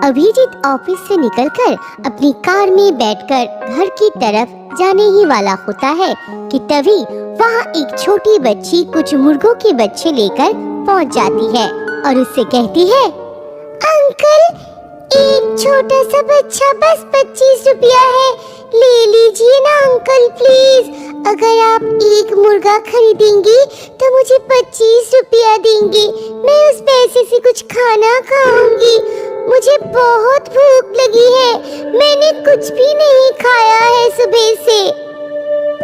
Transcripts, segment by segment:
Abhijit office से निकलकर अपनी कार में बैठकर घर की तरफ जाने ही वाला होता है कि तभी वहाँ एक छोटी बच्ची कुछ मुर्गों के बच्चे लेकर पहुँच जाती है और उससे कहती है, अंकल एक छोटा सा बच्चा बस 25 रुपया है, ले लीजिए ना अंकल प्लीज। अगर आप एक मुर्गा खरीदेंगी तो मुझे 25 रुपया देंगे, मैं उस पैसे से कुछ खाना खाऊंगी। मुझे बहुत भूख लगी है, मैंने कुछ भी नहीं खाया है सुबह से।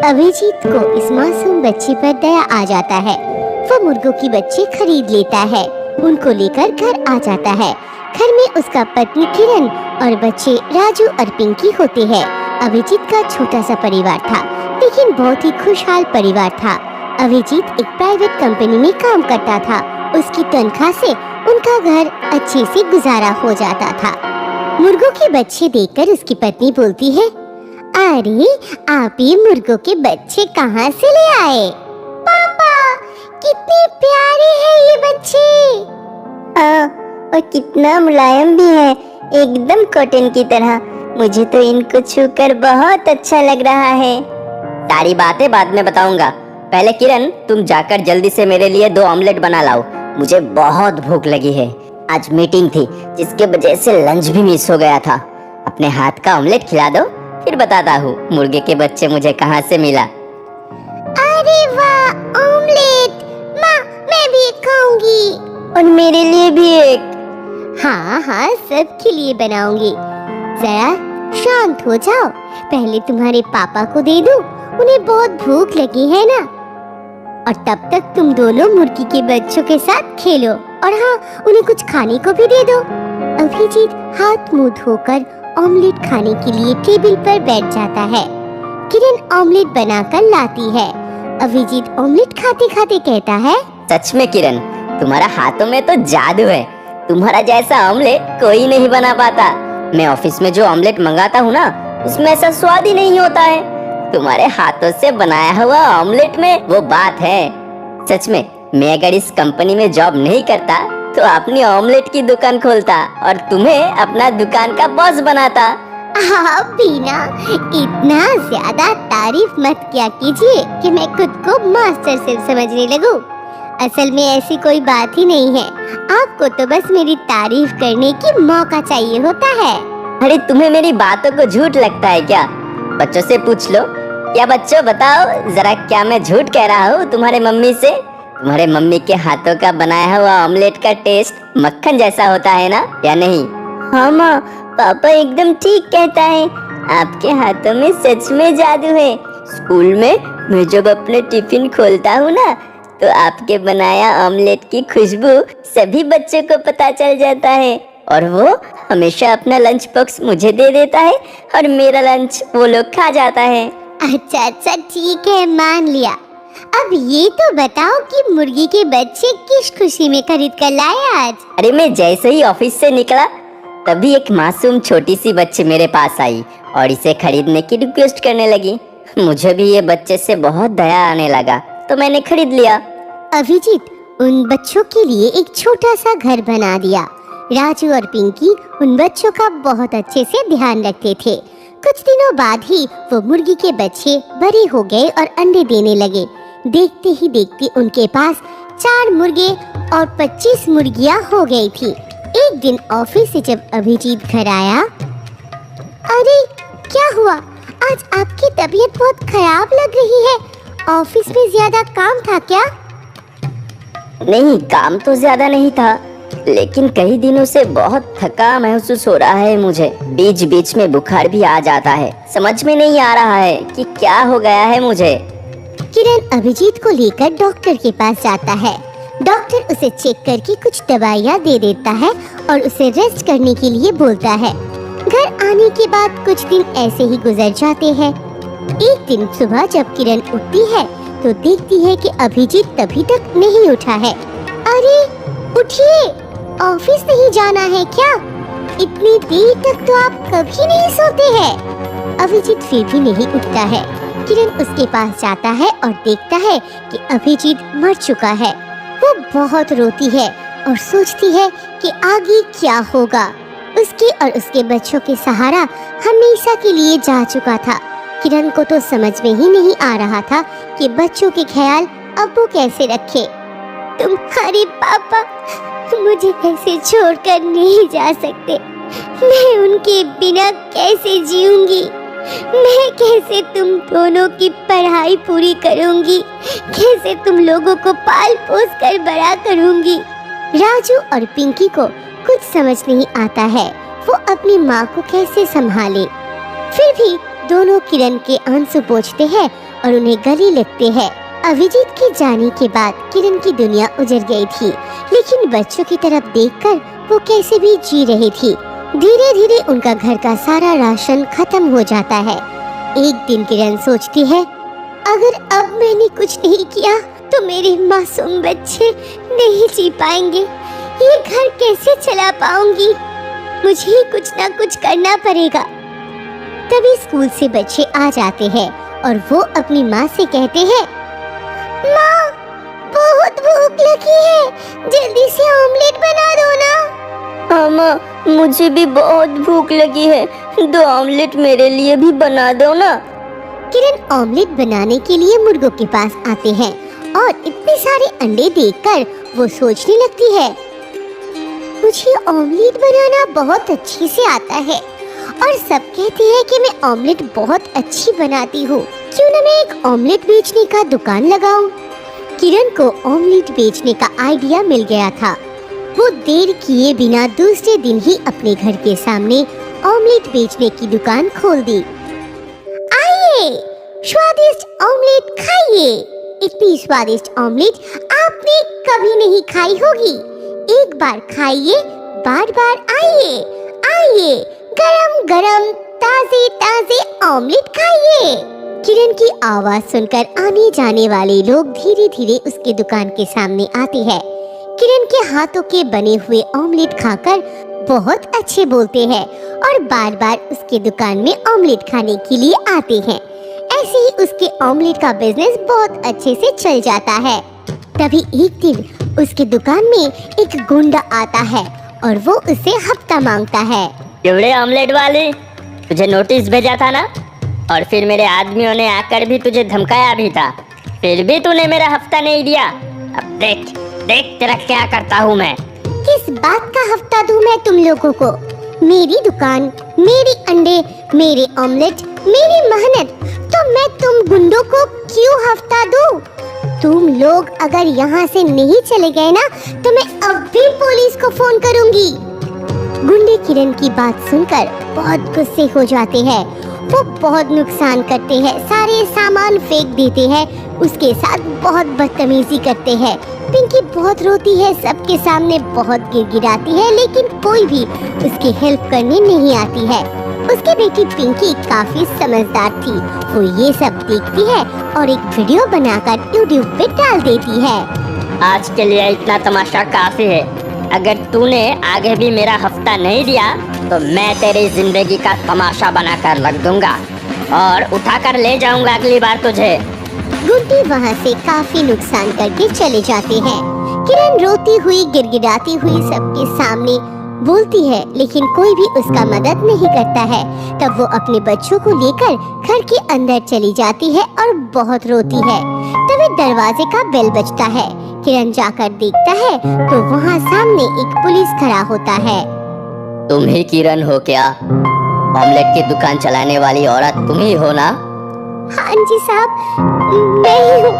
अभिजीत को इस मासूम बच्ची पर दया आ जाता है। वो मुर्गों की बच्चे खरीद लेता है, उनको लेकर घर आ जाता है। घर में उसका पत्नी किरण और बच्चे राजू और पिंकी होते हैं। अभिजीत का छोटा सा परिवार था, लेकिन बहुत ही खुशहाल परिवार था। अभिजीत एक प्राइवेट कंपनी में काम करता था। उसकी तनख्वाह से उनका घर अच्छे से गुजारा हो जाता था। मुर्गों के बच्चे देखकर उसकी पत्नी बोलती है, अरे आप ये मुर्गों के बच्चे कहाँ से ले आए? पापा कितने प्यारे हैं ये बच्चे। और कितना मुलायम भी है, एकदम कॉटन की तरह। मुझे तो इनको छूकर बहुत अच्छा लग रहा है। सारी बातें बाद में बताऊंगा, पहले किरण तुम जाकर जल्दी से मेरे लिए 2 ऑमलेट बना लाओ, मुझे बहुत भूख लगी है। आज मीटिंग थी जिसके वजह से लंच भी मिस हो गया था। अपने हाथ का ऑमलेट खिला दो, फिर बताता हूँ मुर्गे के बच्चे मुझे कहाँ से मिला। अरे वाह ऑमलेट, माँ मैं भी एक खाऊंगी। और मेरे लिए भी एक। हाँ हाँ सबके लिए बनाऊंगी। जरा शांत हो जाओ, पहले तुम्हारे पापा को दे दूं, उन्हें बहुत भूख लगी है ना। और तब तक तुम दोनों मुर्गी के बच्चों के साथ खेलो और हाँ उन्हें कुछ खाने को भी दे दो। अभिजीत हाथ मुंह धोकर ऑमलेट खाने के लिए टेबल पर बैठ जाता है। किरण ऑमलेट बनाकर लाती है। अभिजीत ऑमलेट खाते खाते कहता है, सच में किरण तुम्हारा हाथों में तो जादू है, तुम्हारा जैसा ऑमलेट कोई नहीं बना पाता। मैं ऑफिस में जो ऑमलेट मंगाता हूँ ना, उसमें ऐसा स्वाद ही नहीं होता है। तुम्हारे हाथों से बनाया हुआ ऑमलेट में वो बात है। सच में मैं अगर इस कंपनी में जॉब नहीं करता तो अपनी ऑमलेट की दुकान खोलता और तुम्हें अपना दुकान का बॉस बनाता। आप भी ना इतना ज्यादा तारीफ मत किया कीजिए कि मैं खुद को मास्टर शेफ समझने लगूं। असल में ऐसी कोई बात ही नहीं है, आपको तो बस मेरी तारीफ करने की मौका चाहिए होता है। अरे तुम्हें मेरी बातों को झूठ लगता है क्या? बच्चों से पूछ लो। क्या बच्चों बताओ जरा, क्या मैं झूठ कह रहा हूँ तुम्हारे मम्मी से? तुम्हारे मम्मी के हाथों का बनाया हुआ ऑमलेट का टेस्ट मक्खन जैसा होता है ना, या नहीं? हाँ माँ, पापा एकदम ठीक कहता है, आपके हाथों में सच में जादू है। स्कूल में मैं जब अपने टिफिन खोलता हूँ ना, तो आपके बनाया ऑमलेट की खुशबू सभी बच्चों को पता चल जाता है और वो हमेशा अपना लंच बॉक्स मुझे दे देता है और मेरा लंच वो लोग खा जाता है। अच्छा अच्छा ठीक है, मान लिया। अब ये तो बताओ कि मुर्गी के बच्चे किस खुशी में खरीद कर लाए आज? अरे मैं जैसे ही ऑफिस से निकला तभी एक मासूम छोटी सी बच्ची मेरे पास आई और इसे खरीदने की रिक्वेस्ट करने लगी। मुझे भी ये बच्चे से बहुत दया आने लगा तो मैंने खरीद लिया। अभिजीत उन बच्चों के लिए एक छोटा सा घर बना दिया। राजू और पिंकी उन बच्चों का बहुत अच्छे से ध्यान रखते थे। कुछ दिनों बाद ही वो मुर्गी के बच्चे बड़े हो गए और अंडे देने लगे। देखते ही देखते उनके पास 4 मुर्गे और 25 मुर्गियां हो गई थी। एक दिन ऑफिस से जब अभिजीत घर आया, अरे क्या हुआ, आज आपकी तबीयत बहुत खराब लग रही है। ऑफिस में ज्यादा काम था क्या? नहीं, काम तो ज्यादा नहीं था, लेकिन कई दिनों से बहुत थका महसूस हो रहा है मुझे। बीच बीच में बुखार भी आ जाता है, समझ में नहीं आ रहा है कि क्या हो गया है मुझे। किरण अभिजीत को लेकर डॉक्टर के पास जाता है। डॉक्टर उसे चेक करके कुछ दवाइयाँ दे देता है और उसे रेस्ट करने के लिए बोलता है। घर आने के बाद कुछ दिन ऐसे ही गुजर जाते हैं। एक दिन सुबह जब किरण उठती है तो देखती है कि अभिजीत तभी तक नहीं उठा है। अरे उठिए, ऑफिस नहीं जाना है क्या? इतनी देर तक तो आप कभी नहीं सोते हैं। अभिजीत फिर भी नहीं उठता है। किरण उसके पास जाता है और देखता है कि अभिजीत मर चुका है। वो बहुत रोती है और सोचती है कि आगे क्या होगा। उसके और उसके बच्चों के सहारा हमेशा के लिए जा चुका था। किरण को तो समझ में ही नहीं आ रहा था कि बच्चों के ख्याल अब वो कैसे रखे। तुम्हारे पापा मुझे ऐसे छोड़कर नहीं जा सकते। मैं उनके बिना कैसे जीऊंगी? मैं कैसे तुम दोनों की पढ़ाई पूरी करूंगी? कैसे तुम लोगों को पाल पोस कर बड़ा करूंगी? राजू और पिंकी को कुछ समझ नहीं आता है वो अपनी माँ को कैसे संभाले। फिर भी दोनों किरण के आंसू पोंछते हैं और उन्हें गले लगते हैं। अभिजीत के जाने के बाद किरण की दुनिया उजड़ गई थी, लेकिन बच्चों की तरफ देखकर वो कैसे भी जी रही थी। धीरे धीरे उनका घर का सारा राशन खत्म हो जाता है। एक दिन किरण सोचती है, अगर अब मैंने कुछ नहीं किया तो मेरे मासूम बच्चे नहीं जी पाएंगे। ये घर कैसे चला पाऊंगी? मुझे ही कुछ ना कुछ करना पड़ेगा। तभी स्कूल से बच्चे आ जाते हैं और वो अपनी माँ से कहते हैं, माँ, बहुत भूख लगी है, जल्दी से ऑमलेट बना दो ना। हाँ माँ, मुझे भी बहुत भूख लगी है, 2 ऑमलेट मेरे लिए भी बना दो ना। किरण ऑमलेट बनाने के लिए मुर्गों के पास आते हैं और इतने सारे अंडे देखकर वो सोचने लगती है, मुझे ऑमलेट बनाना बहुत अच्छे से आता है और सब कहते हैं कि मैं ऑमलेट बहुत अच्छी बनाती हूँ। क्यों न मैं एक ऑमलेट बेचने का दुकान लगाऊं? किरण को ऑमलेट बेचने का आइडिया मिल गया था। वो देर किए बिना दूसरे दिन ही अपने घर के सामने ऑमलेट बेचने की दुकान खोल दी। आइए, स्वादिष्ट ऑमलेट खाइए। इतनी स्वादिष्ट ऑमलेट आपने कभी नहीं खाई होगी। एक बार खाइए, बार बार आइए। आइए, गरम गरम ताजे ताजे ऑमलेट खाइए। किरण की आवाज सुनकर आने जाने वाले लोग धीरे धीरे उसके दुकान के सामने आते हैं। किरण के हाथों के बने हुए ऑमलेट खाकर बहुत अच्छे बोलते हैं और बार बार उसके दुकान में ऑमलेट खाने के लिए आते हैं। ऐसे ही उसके ऑमलेट का बिजनेस बहुत अच्छे से चल जाता है। तभी एक दिन उसके दुकान में एक गुंडा आता है और वो उससे हफ्ता मांगता है। चिवड़े ऑमलेट वाले, तुझे नोटिस भेजा था ना, और फिर मेरे आदमियों ने आकर भी तुझे धमकाया भी था, फिर भी तूने मेरा हफ्ता नहीं दिया। अब देख देख तेरा क्या करता हूँ मैं। किस बात का हफ्ता दूं मैं तुम लोगों को? मेरी दुकान, मेरे अंडे, मेरे ऑमलेट, मेरी मेहनत, तो मैं तुम गुंडों को क्यों हफ्ता दूं? तुम लोग अगर यहाँ से नहीं चले गए ना तो मैं अब भी पुलिस को फोन करूंगी। गुंडे किरण की बात सुनकर बहुत गुस्से हो जाते हैं। वो बहुत नुकसान करते हैं, सारे सामान फेंक देते हैं, उसके साथ बहुत बदतमीजी करते हैं। पिंकी बहुत रोती है, सबके सामने बहुत गिड़गिड़ाती है, लेकिन कोई भी उसकी हेल्प करने नहीं आती है। उसकी बेटी पिंकी काफी समझदार थी। वो ये सब देखती है और एक वीडियो बनाकर यूट्यूब पे डाल देती है। आज के लिए इतना तमाशा काफी है। अगर तूने आगे भी मेरा हफ्ता नहीं दिया तो मैं तेरी जिंदगी का तमाशा बनाकर रख दूंगा और उठाकर ले जाऊंगा अगली बार तुझे। गुड्डी वहाँ से काफी नुकसान करके चले जाते हैं। किरण रोती हुई गिड़गिड़ाती हुई सबके सामने बोलती है, लेकिन कोई भी उसका मदद नहीं करता है। तब वो अपने बच्चों को लेकर घर के अंदर चली जाती है और बहुत रोती है। तभी दरवाजे का बेल बजता है। किरण जाकर देखता है तो वहाँ सामने एक पुलिस खड़ा होता है। तुम ही किरण हो क्या? ऑमलेट की दुकान चलाने वाली औरत तुम ही हो ना? हाँ जी साहब, मैं ही हूँ।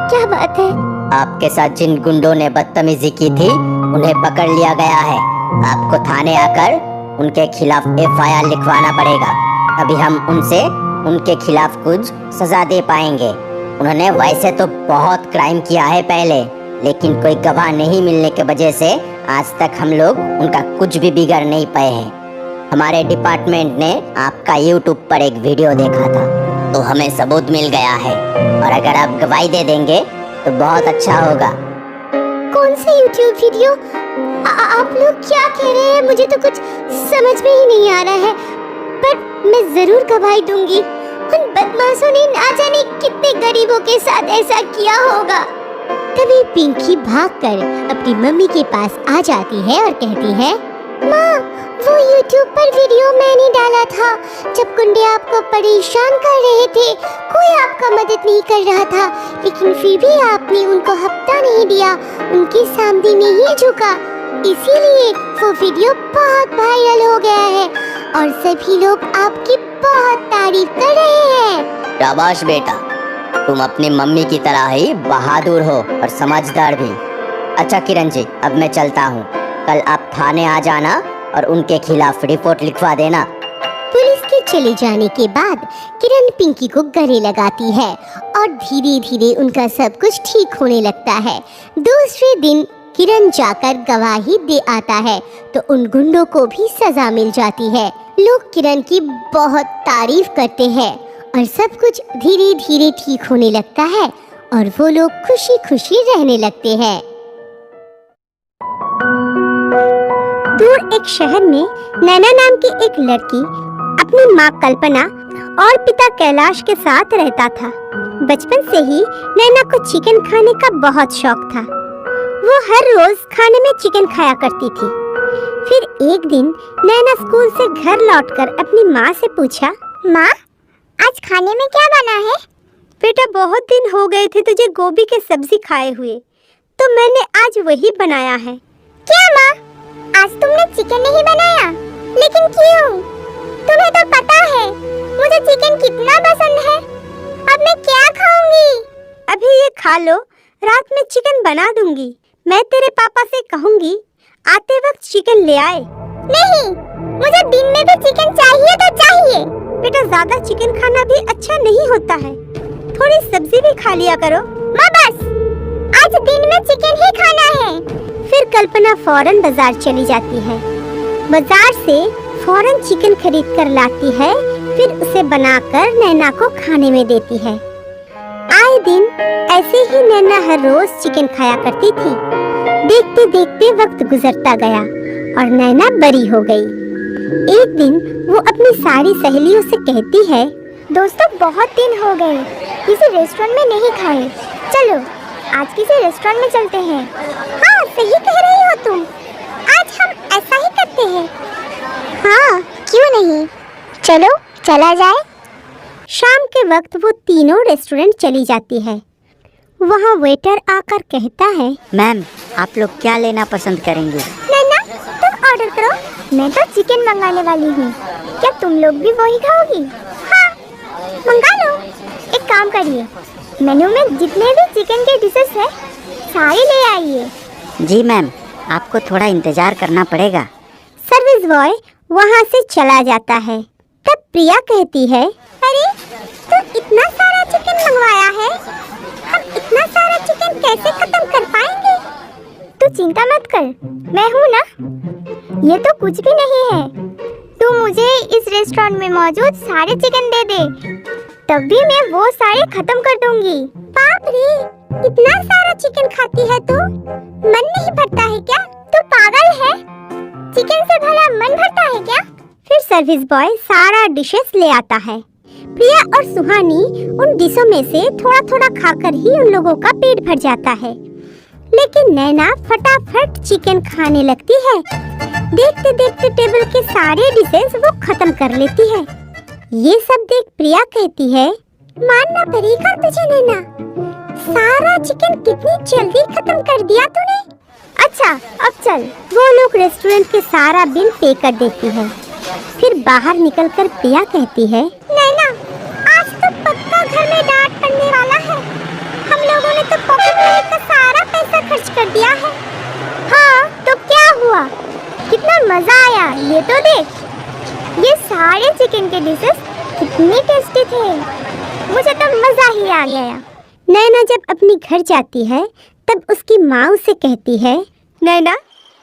क्या बात है? आपके साथ जिन गुंडों ने बदतमीजी की थी उन्हें पकड़ लिया गया है। आपको थाने आकर उनके खिलाफ FIR लिखवाना पड़ेगा, तभी हम उनसे उनके खिलाफ कुछ सजा दे पाएंगे। उन्होंने वैसे तो बहुत क्राइम किया है पहले, लेकिन कोई गवाह नहीं मिलने की वजह से आज तक हम लोग उनका कुछ भी बिगाड़ नहीं पाए हैं। हमारे डिपार्टमेंट ने आपका YouTube पर एक वीडियो देखा था तो हमें सबूत मिल गया है, और अगर आप गवाही दे देंगे तो बहुत अच्छा होगा। कौन सा YouTube वीडियो? आप लोग क्या कह रहे हैं? मुझे तो कुछ समझ में ही नहीं आ रहा है, पर मैं जरूर गवाही दूंगी। उन बदमाशों ने ना जाने कितने गरीबों के साथ ऐसा किया होगा। तभी पिंकी भागकर अपनी मम्मी के पास आ जाती है और कहती है, माँ, वो YouTube पर वीडियो मैंने डाला था जब गुंडे आपको परेशान कर रहे थे। कोई आपका मदद नहीं कर रहा था, लेकिन फिर भी आपने उनको हफ्ता नहीं दिया, उनके सामने में ही झुका। इसीलिए वो वीडियो बहुत वायरल हो गया है और सभी लोग आपकी बहुत तारीफ कर रहे हैं। शाबाश बेटा, तुम अपनी मम्मी की तरह ही बहादुर हो और समझदार भी। अच्छा किरण जी, अब मैं चलता हूँ। कल आप थाने आ जाना और उनके खिलाफ रिपोर्ट लिखवा देना। पुलिस के चले जाने के बाद किरण पिंकी को गले लगाती है और धीरे धीरे उनका सब कुछ ठीक होने लगता है। दूसरे दिन किरण जाकर गवाही दे आता है तो उन गुंडों को भी सजा मिल जाती है। लोग किरण की बहुत तारीफ करते हैं और सब कुछ धीरे धीरे ठीक होने लगता है और वो लोग खुशी खुशी रहने लगते हैं। दूर एक शहर में नैना नाम की एक लड़की अपनी माँ कल्पना और पिता कैलाश के साथ रहता था। बचपन से ही नैना को चिकन खाने का बहुत शौक था। वो हर रोज खाने में चिकन खाया करती थी। फिर एक दिन नैना स्कूल से घर लौटकर अपनी माँ से पूछा, माँ, आज खाने में क्या बना है? बेटा, बहुत दिन हो गए थे तुझे गोभी के सब्जी खाए हुए, तो मैंने आज वही बनाया है। क्या माँ, आज तुमने चिकन नहीं बनाया? लेकिन क्यों? तुम्हें तो पता है मुझे चिकन कितना पसंद है। अब मैं क्या खाऊंगी? अभी ये खा लो, रात में चिकन बना दूंगी। मैं तेरे पापा से कहूंगी आते वक्त चिकन ले आए। नहीं, मुझे दिन में भी चिकन चाहिए तो चाहिए। बेटा, ज्यादा चिकन खाना भी अच्छा नहीं होता है, थोड़ी सब्जी भी खा लिया करो। माँ, बस आज दिन में चिकन ही खाना है। फिर कल्पना फौरन बाजार चली जाती है। बाजार से फौरन चिकन खरीद कर लाती है, फिर उसे बनाकर नैना को खाने में देती है। आए दिन ऐसे ही नैना हर रोज चिकन खाया करती थी। देखते देखते वक्त गुजरता गया और नैना बड़ी हो गई। एक दिन वो अपनी सारी सहेलियों से कहती है, दोस्तों, बहुत दिन हो गए किसी रेस्टोरेंट में नहीं खाए, चलो आज किसी रेस्टोरेंट में चलते हैं। हाँ, सही कह रही हो तुम, आज हम ऐसा ही करते हैं। हाँ, क्यों नहीं, चलो चला जाए। शाम के वक्त वो तीनों रेस्टोरेंट चली जाती है। वहाँ वेटर आकर कहता है, मैम, आप लोग क्या लेना पसंद करेंगे? नैना, तुम ऑर्डर करो, मैं तो चिकन मंगाने वाली हूँ। क्या तुम लोग भी वही खाओगी? हाँ, मंगा लो। एक काम करिए, मेन्यू में जितने भी चिकन के डिशेस हैं सारे ले आइए। जी मैम, आपको थोड़ा इंतजार करना पड़ेगा। सर्विस बॉय वहाँ से चला जाता है। तब प्रिया कहती है, अरे तो इतना सारा चिकन मंगवाया है, हम इतना सारा चिकन कैसे खत्म कर पाएंगे? तू चिंता मत कर, मैं हूँ ना, ये तो कुछ भी नहीं है। तू मुझे इस रेस्टोरेंट में मौजूद सारे चिकन दे दे, तब भी मैं वो सारे खत्म कर दूंगी। बाप रे, इतना सारा चिकन खाती है तू, मन नहीं भरता है क्या? तू पागल है, चिकन से भला मन भरता है क्या? फिर सर्विस बॉय सारा डिशेस ले आता है। प्रिया और सुहानी उन डिशों में से थोड़ा थोड़ा खाकर ही उन लोगों का पेट भर जाता है, लेकिन नैना फटाफट चिकन खाने लगती है। देखते देखते टेबल के सारे डिशेस वो खत्म कर लेती है। ये सब देख प्रिया कहती है, मानना पड़ेगा तुझे नैना, सारा चिकन कितनी जल्दी खत्म कर दिया तूने। अच्छा, अब चल। वो लोग रेस्टोरेंट के सारा बिल पे कर देती है। फिर बाहर निकलकर प्रिया कहती है, नैना, आज तो पक्का घर में डांट पड़ने वाला है। हम लोगों ने तो पॉकेट मनी का सारा पैसा खर्च कर दिया है। हाँ, तो क्या हुआ, कितना मजा आया, ये तो देख। ये सारे चिकन के डिशेस कितने टेस्टी थे, मुझे तो मजा ही आ गया। नैना जब अपनी घर जाती है तब उसकी माँ उसे कहती है, नैना,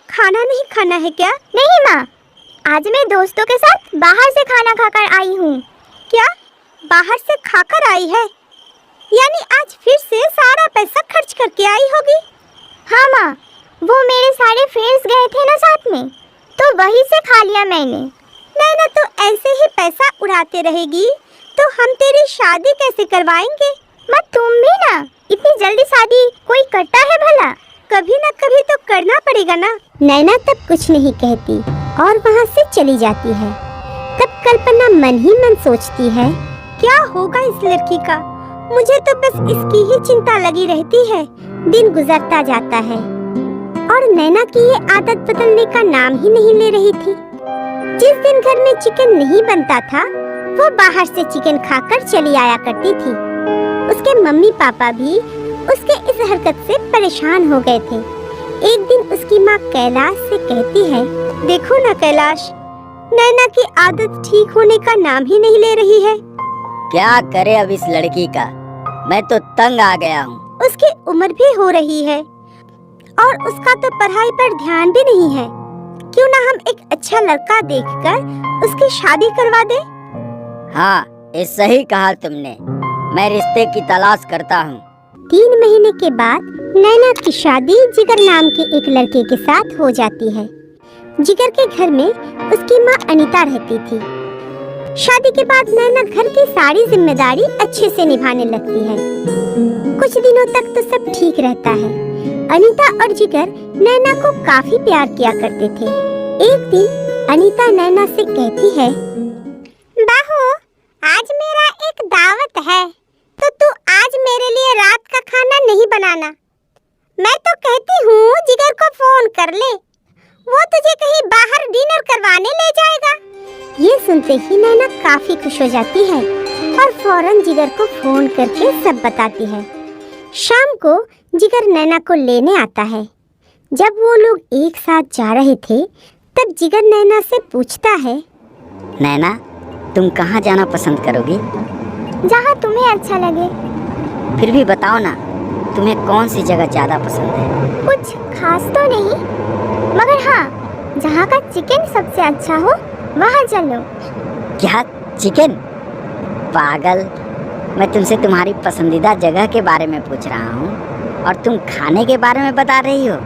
खाना नहीं खाना है क्या? नहीं माँ, आज मैं दोस्तों के साथ बाहर से खाना खाकर आई हूँ। क्या, बाहर से खाकर आई है? यानी आज फिर से सारा पैसा खर्च करके आई होगी? हाँ माँ, वो मेरे सारे फ्रेंड्स गए थे ना साथ में, तो वहीं से खा लिया मैंने। नैना, तो ऐसे ही पैसा उड़ाते रहेगी तो हम तेरी शादी कैसे करवाएंगे? मत तुम भी ना, इतनी जल्दी शादी कोई करता है भला? कभी ना कभी तो करना पड़ेगा ना। नैना तब कुछ नहीं कहती और वहाँ से चली जाती है। तब कल्पना मन ही मन सोचती है, क्या होगा इस लड़की का? मुझे तो बस इसकी ही चिंता लगी रहती है। दिन गुजरता जाता है और नैना की ये आदत बदलने का नाम ही नहीं ले रही थी। जिस दिन घर में चिकन नहीं बनता था, वो बाहर से चिकन खाकर चली आया करती थी। उसके मम्मी पापा भी उसके इस हरकत से परेशान हो गए थे। एक दिन उसकी माँ कैलाश से कहती है, देखो ना कैलाश, नैना की आदत ठीक होने का नाम ही नहीं ले रही है। क्या करे अब इस लड़की का, मैं तो तंग आ गया हूँ। उसकी उम्र भी हो रही है और उसका तो पढ़ाई पर ध्यान भी नहीं है। क्यों ना हम एक अच्छा लड़का देखकर उसकी शादी करवा दे? हाँ, ये सही कहा तुमने। मैं रिश्ते की तलाश करता हूँ। 3 महीने के बाद नैना की शादी जिगर नाम के एक लड़के के साथ हो जाती है। जिगर के घर में उसकी माँ अनीता रहती थी। शादी के बाद नैना घर की सारी जिम्मेदारी अच्छे से निभाने लगती है। कुछ दिनों तक तो सब ठीक रहता है। अनीता और जिगर नैना को काफी प्यार किया करते थे। एक दिन अनीता नैना से कहती है, बहू, आज मेरा एक दावत है, तो तू आज मेरे लिए रात का खाना नहीं बनाना। मैं तो कहती हूँ जिगर को फोन कर ले, वो तुझे कहीं बाहर डिनर करवाने ले जाएगा। ये सुनते ही नैना काफी खुश हो जाती है और फौरन जिगर को फोन करके सब बताती है। शाम को जिगर नैना को लेने आता है। जब वो लोग एक साथ जा रहे थे, तब जिगर नैना से पूछता है, नैना, तुम कहाँ जाना पसंद करोगी? जहाँ तुम्हें अच्छा लगे। फिर भी बताओ ना, तुम्हें कौन सी जगह ज्यादा पसंद है? कुछ खास तो नहीं, मगर हाँ, जहाँ का चिकन सबसे अच्छा हो वहाँ चलो। क्या चिकन? पागल, मैं तुमसे तुम्हारी पसंदीदा जगह के बारे में पूछ रहा हूँ और तुम खाने के बारे में बता रही हो।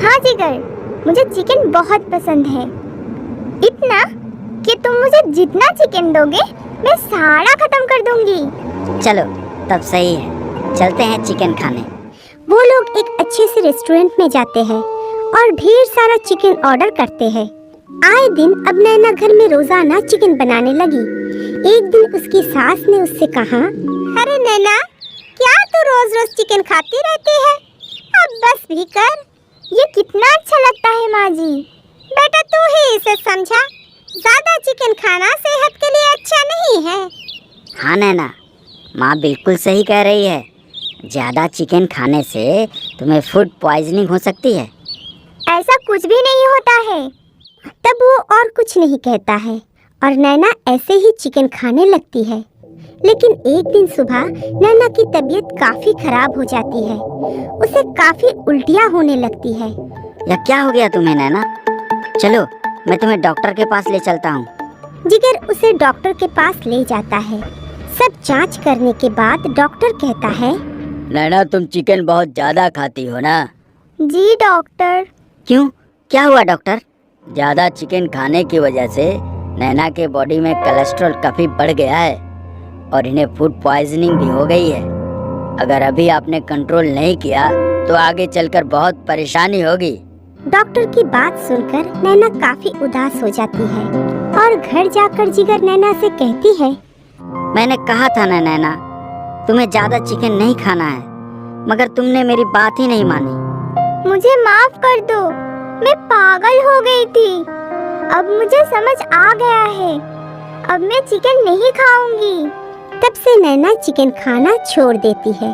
हाँ जिगर, मुझे चिकन बहुत पसंद है, इतना कि तुम मुझे जितना चिकन दोगे मैं सारा खत्म कर दूंगी। चलो, तब सही है, चलते हैं चिकन खाने। वो लोग एक अच्छे से रेस्टोरेंट में जाते हैं और ढेर सारा चिकन ऑर्डर करते हैं। आए दिन अब नैना घर में रोजाना चिकन बनाने लगी। एक दिन उसकी सास ने उससे कहा, अरे नैना, क्या तू रोज रोज चिकन खाती रहती है? अब बस भी कर, ये कितना अच्छा लगता है माँ जी। बेटा तू ही इसे समझा, ज्यादा चिकन खाना सेहत के लिए अच्छा नहीं है। हाँ नैना, माँ बिल्कुल सही कह रही है। ज्यादा चिकन खाने से तुम्हें फूड पॉइजनिंग हो सकती है। ऐसा कुछ भी नहीं होता है। तब वो और कुछ नहीं कहता है और नैना ऐसे ही चिकन खाने लगती है। लेकिन एक दिन सुबह नैना की तबीयत काफी खराब हो जाती है। उसे काफी उल्टियाँ होने लगती है। या क्या हो गया तुम्हें नैना? चलो, मैं तुम्हें डॉक्टर के पास ले चलता हूँ। जिगर उसे डॉक्टर के पास ले जाता है। सब जांच करने के बाद डॉक्टर कहता है, नैना, तुम चिकन बहुत ज्यादा खाती हो ना? जी डॉक्टर। क्यों, क्या हुआ डॉक्टर? ज्यादा चिकन खाने की वजह से नैना के बॉडी में कोलेस्ट्रॉल काफी बढ़ गया है और इन्हें फूड पॉइजनिंग भी हो गई है। अगर अभी आपने कंट्रोल नहीं किया तो आगे चलकर बहुत परेशानी होगी। डॉक्टर की बात सुनकर नैना काफी उदास हो जाती है और घर जाकर जिगर नैना से कहती है, मैंने कहा था ना नैना, तुम्हें ज्यादा चिकन नहीं खाना है, मगर तुमने मेरी बात ही नहीं मानी। मुझे माफ कर दो, मैं पागल हो गई थी। अब मुझे समझ आ गया है, अब मैं चिकन नहीं खाऊंगी। तब से नैना चिकन खाना छोड़ देती है।